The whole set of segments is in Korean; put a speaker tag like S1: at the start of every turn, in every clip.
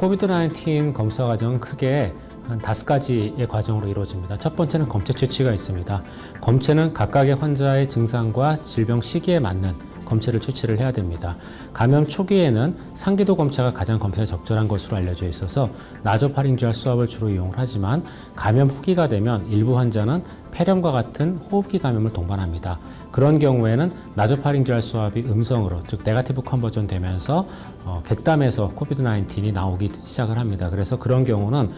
S1: 코비드-19 검사 과정은 크게 한 5가지의 과정으로 이루어집니다. 첫 번째는 검체 채취가 있습니다. 검체는 각각의 환자의 증상과 질병 시기에 맞는 검체를 채취를 해야 됩니다. 감염 초기에는 상기도 검체가 가장 검사에 적절한 것으로 알려져 있어서 나소파링지얼 스왑을 주로 이용을 하지만 감염 후기가 되면 일부 환자는 폐렴과 같은 호흡기 감염을 동반합니다. 그런 경우에는 나소파링지얼 스왑이 음성으로, 즉 네거티브 컨버전 되면서 객담에서 코비드-19이 나오기 시작을 합니다. 그래서 그런 경우는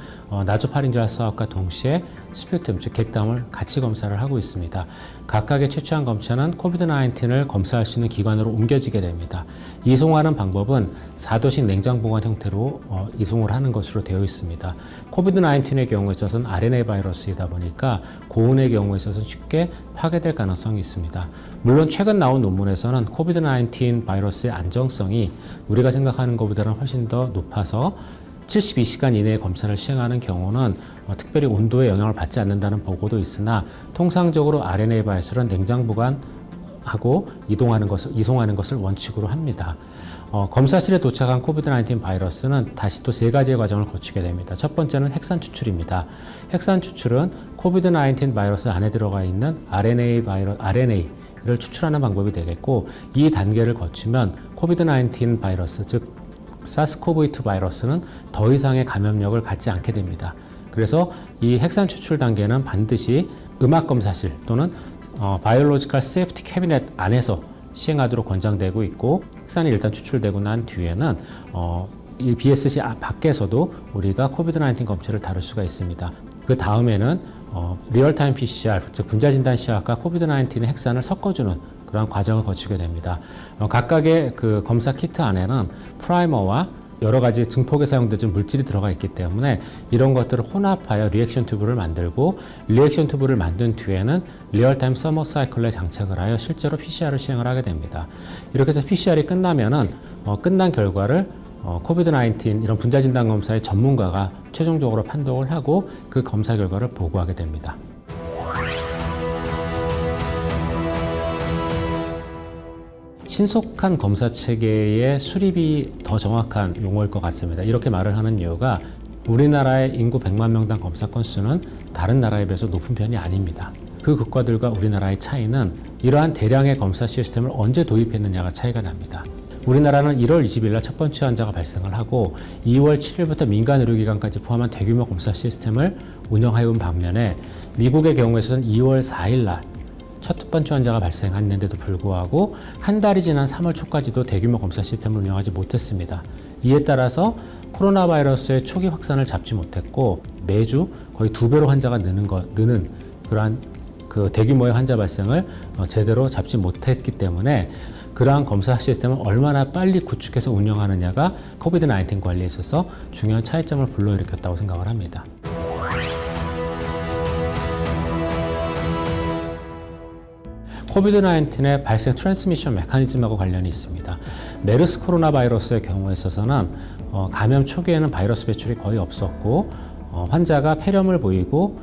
S1: 나소파링지얼 스왑과 동시에 스퓨텀, 즉 객담을 같이 검사를 하고 있습니다. 각각의 채취한 검체는 코비드-19을 검사할 수 있는 기관으로 옮겨지게 됩니다. 이송하는 방법은 4도식 냉장 보관 형태로 이송을 하는 것으로 되어 있습니다. 코비드-19의 경우에 있어서는 RNA 바이러스이다 보니까 고온의 경우에 있어서는 쉽게 파괴될 가능성이 있습니다. 물론 최근 나온 논문에서는 코비드-19 바이러스의 안정성이 우리가 생각하는 것보다는 훨씬 더 높아서 72시간 이내에 검사를 시행하는 경우는 특별히 온도에 영향을 받지 않는다는 보고도 있으나 통상적으로 RNA 바이러스는 냉장 보관하고 이송하는 것을 원칙으로 합니다. 검사실에 도착한 코비드-19 바이러스는 다시 또 3가지의 과정을 거치게 됩니다. 첫 번째는 핵산 추출입니다. 핵산 추출은 코비드-19 바이러스 안에 들어가 있는 RNA를 추출하는 방법이 되겠고, 이 단계를 거치면 코비드-19 바이러스, 즉 사스코브2 바이러스는 더 이상의 감염력을 갖지 않게 됩니다. 그래서 이 핵산 추출 단계는 반드시 음압검사실 또는 바이올로지컬 세이프티 캐비넷 안에서 시행하도록 권장되고 있고, 핵산이 일단 추출되고 난 뒤에는 이 BSC 밖에서도 우리가 코비드-19 검체를 다룰 수가 있습니다. 그 다음에는 리얼타임 PCR, 즉 분자진단 시약과 코비드-19의 핵산을 섞어주는 그런 과정을 거치게 됩니다. 각각의 그 검사 키트 안에는 프라이머와 여러 가지 증폭에 사용되는 물질이 들어가 있기 때문에 이런 것들을 혼합하여 리액션 튜브를 만들고, 리액션 튜브를 만든 뒤에는 리얼타임 서머 사이클에 장착을 하여 실제로 PCR을 시행을 하게 됩니다. 이렇게 해서 PCR이 끝나면은 끝난 결과를 코비드-19 이런 분자진단 검사의 전문가가 최종적으로 판독을 하고 그 검사 결과를 보고하게 됩니다. 신속한 검사 체계의 수립이 더 정확한 용어일 것 같습니다. 이렇게 말을 하는 이유가 우리나라의 인구 100만 명당 검사 건수는 다른 나라에 비해서 높은 편이 아닙니다. 그 국가들과 우리나라의 차이는 이러한 대량의 검사 시스템을 언제 도입했느냐가 차이가 납니다. 우리나라는 1월 20일 날 첫 번째 환자가 발생을 하고 2월 7일부터 민간 의료기관까지 포함한 대규모 검사 시스템을 운영해 온 반면에 미국의 경우에서는 2월 4일 날 첫 번째 환자가 발생했는데도 불구하고 한 달이 지난 3월 초까지도 대규모 검사 시스템을 운영하지 못했습니다. 이에 따라서 코로나 바이러스의 초기 확산을 잡지 못했고 매주 거의 2배로 환자가 느는 그러한 그 대규모의 환자 발생을 제대로 잡지 못했기 때문에 그러한 검사 시스템을 얼마나 빨리 구축해서 운영하느냐가 코비드-19 관리에 있어서 중요한 차이점을 불러일으켰다고 생각을 합니다. 코비드-19의 발생 트랜스미션 메커니즘하고 관련이 있습니다. 메르스 코로나 바이러스의 경우에 있어서는 감염 초기에는 바이러스 배출이 거의 없었고 환자가 폐렴을 보이고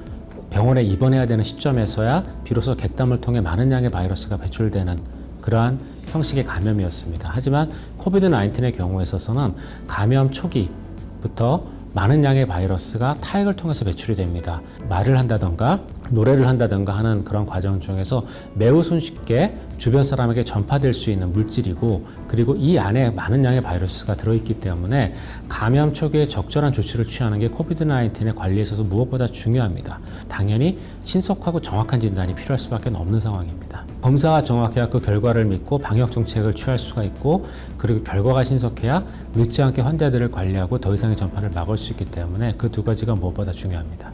S1: 병원에 입원해야 되는 시점에서야 비로소 객담을 통해 많은 양의 바이러스가 배출되는 그러한 형식의 감염이었습니다. 하지만 코비드-19의 경우에 있어서는 감염 초기부터 많은 양의 바이러스가 타액을 통해서 배출이 됩니다. 말을 한다던가 노래를 한다던가 하는 그런 과정 중에서 매우 손쉽게 주변 사람에게 전파될 수 있는 물질이고, 그리고 이 안에 많은 양의 바이러스가 들어있기 때문에 감염 초기에 적절한 조치를 취하는 게 코비드-19의 관리에 있어서 무엇보다 중요합니다. 당연히 신속하고 정확한 진단이 필요할 수밖에 없는 상황입니다. 검사가 정확해야 그 결과를 믿고 방역 정책을 취할 수가 있고, 그리고 결과가 신속해야 늦지 않게 환자들을 관리하고 더 이상의 전파를 막을 수 있기 때문에 그 2가지가 무엇보다 중요합니다.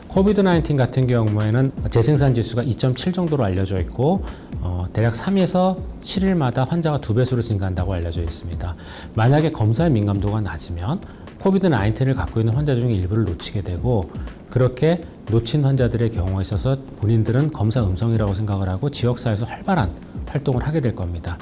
S1: 코비드-19 같은 경우에는 재생산 지수가 2.7 정도로 알려져 있고 대략 3에서 7일마다 환자가 2배수로 증가한다고 알려져 있습니다. 만약에 검사의 민감도가 낮으면 코비드-19을 갖고 있는 환자 중에 일부를 놓치게 되고, 그렇게 놓친 환자들의 경우에 있어서 본인들은 검사 음성이라고 생각을 하고 지역사회에서 활발한 활동을 하게 될 겁니다.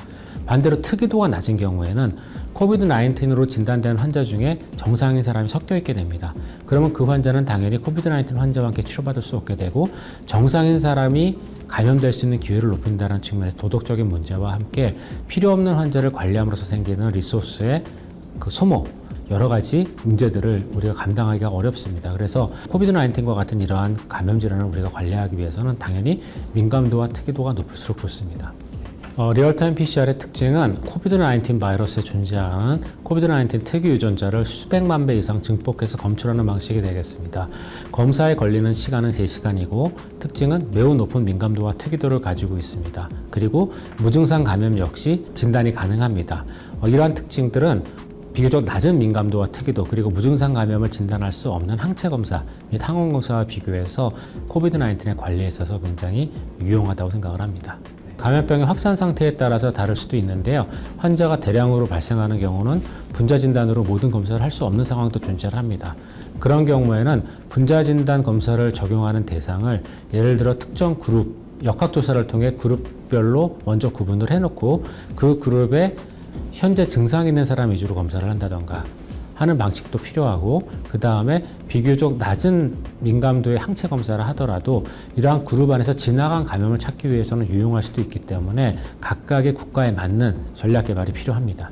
S1: 반대로 특이도가 낮은 경우에는 코비드-19으로 진단된 환자 중에 정상인 사람이 섞여 있게 됩니다. 그러면 그 환자는 당연히 코비드-19 환자와 함께 치료받을 수 없게 되고 정상인 사람이 감염될 수 있는 기회를 높인다는 측면에서 도덕적인 문제와 함께 필요 없는 환자를 관리함으로써 생기는 리소스의 그 소모, 여러 가지 문제들을 우리가 감당하기가 어렵습니다. 그래서 코비드-19과 같은 이러한 감염 질환을 우리가 관리하기 위해서는 당연히 민감도와 특이도가 높을수록 좋습니다. 리얼타임 PCR의 특징은 코비드-19 바이러스에 존재하는 코비드-19 특유 유전자를 수백만 배 이상 증폭해서 검출하는 방식이 되겠습니다. 검사에 걸리는 시간은 3시간이고 특징은 매우 높은 민감도와 특이도를 가지고 있습니다. 그리고 무증상 감염 역시 진단이 가능합니다. 이러한 특징들은 비교적 낮은 민감도와 특이도 그리고 무증상 감염을 진단할 수 없는 항체 검사 및 항원 검사와 비교해서 코비드-19의 관리에 있어서 굉장히 유용하다고 생각을 합니다. 감염병의 확산 상태에 따라서 다를 수도 있는데요. 환자가 대량으로 발생하는 경우는 분자 진단으로 모든 검사를 할 수 없는 상황도 존재를 합니다. 그런 경우에는 분자 진단 검사를 적용하는 대상을 예를 들어 특정 그룹, 역학조사를 통해 그룹별로 먼저 구분을 해놓고 그 그룹에 현재 증상이 있는 사람 위주로 검사를 한다던가 하는 방식도 필요하고 그 다음에 비교적 낮은 민감도의 항체 검사를 하더라도 이러한 그룹 안에서 지나간 감염을 찾기 위해서는 유용할 수도 있기 때문에 각각의 국가에 맞는 전략 개발이 필요합니다.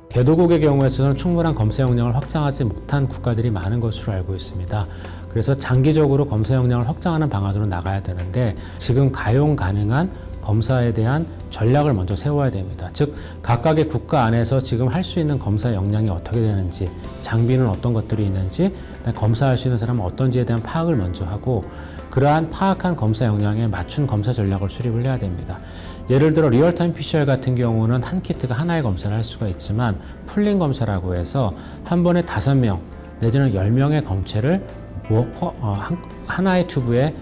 S1: 개도국의 경우에서는 충분한 검사 역량을 확장하지 못한 국가들이 많은 것으로 알고 있습니다. 그래서 장기적으로 검사 역량을 확장하는 방안으로 나가야 되는데 지금 가용 가능한 검사에 대한 전략을 먼저 세워야 됩니다. 즉 각각의 국가 안에서 지금 할 수 있는 검사 역량이 어떻게 되는지, 장비는 어떤 것들이 있는지, 검사할 수 있는 사람은 어떤지에 대한 파악을 먼저 하고 그러한 파악한 검사 역량에 맞춘 검사 전략을 수립을 해야 됩니다. 예를 들어 리얼타임 PCR 같은 경우는 한 키트가 하나의 검사를 할 수가 있지만 풀링 검사라고 해서 한 번에 5명 내지는 10명의 검체를 하나의 튜브에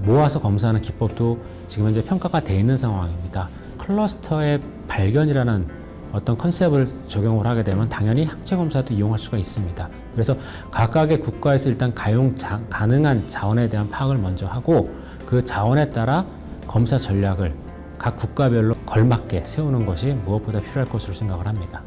S1: 모아서 검사하는 기법도 지금 현재 평가가 되어 있는 상황입니다. 클러스터의 발견이라는 어떤 컨셉을 적용을 하게 되면 당연히 항체 검사도 이용할 수가 있습니다. 그래서 각각의 국가에서 일단 가능한 자원에 대한 파악을 먼저 하고 그 자원에 따라 검사 전략을 각 국가별로 걸맞게 세우는 것이 무엇보다 필요할 것으로 생각을 합니다.